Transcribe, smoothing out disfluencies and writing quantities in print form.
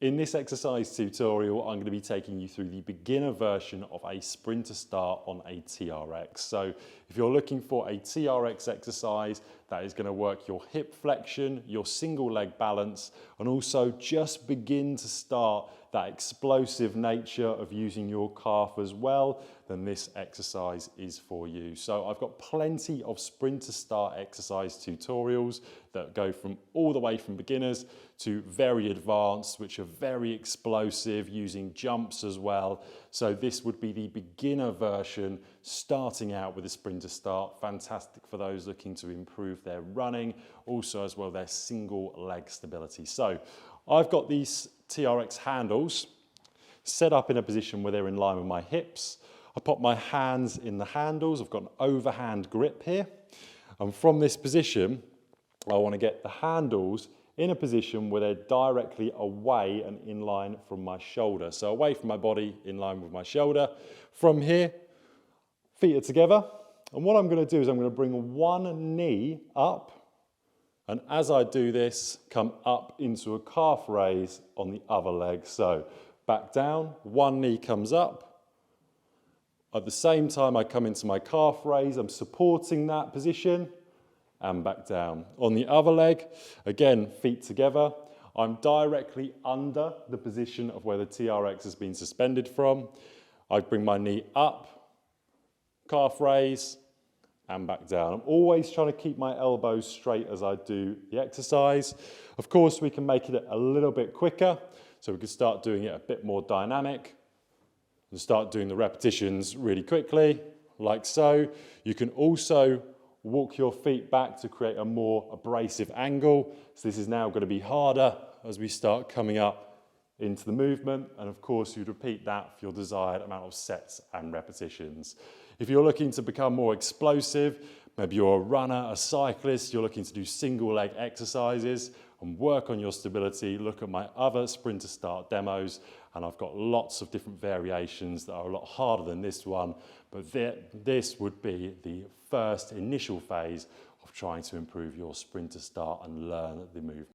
In this exercise tutorial, I'm going to be taking you through the beginner version of a sprinter start on a TRX. So if you're looking for a TRX exercise that is going to work your hip flexion, your single leg balance, and also just begin to start that explosive nature of using your calf as well, then this exercise is for you. So I've got plenty of sprinter start exercise tutorials that go from all the way from beginners to very advanced, which are very explosive, using jumps as well. So this would be the beginner version, starting out with a sprinter start. Fantastic for those looking to improve their running, also as well their single leg stability. So I've got these TRX handles set up in a position where they're in line with my hips. I pop my hands in the handles. I've got an overhand grip here. And from this position, I want to get the handles in a position where they're directly away and in line from my shoulder. So away from my body, in line with my shoulder. From here, feet are together. And what I'm going to do is I'm going to bring one knee up. And as I do this, come up into a calf raise on the other leg. So back down, one knee comes up. At the same time I come into my calf raise, I'm supporting that position and back down. On the other leg, again, feet together. I'm directly under the position of where the TRX has been suspended from. I bring my knee up, calf raise, and back down. I'm always trying to keep my elbows straight as I do the exercise. Of course, we can make it a little bit quicker, so we can start doing it a bit more dynamic and start doing the repetitions really quickly, like so. You can also walk your feet back to create a more abrasive angle. So this is now going to be harder as we start coming up into the movement. And of course, you'd repeat that for your desired amount of sets and repetitions. If you're looking to become more explosive, maybe you're a runner, a cyclist, you're looking to do single leg exercises and work on your stability, look at my other sprinter start demos, and I've got lots of different variations that are a lot harder than this one, but this would be the first initial phase of trying to improve your sprinter start and learn the movement.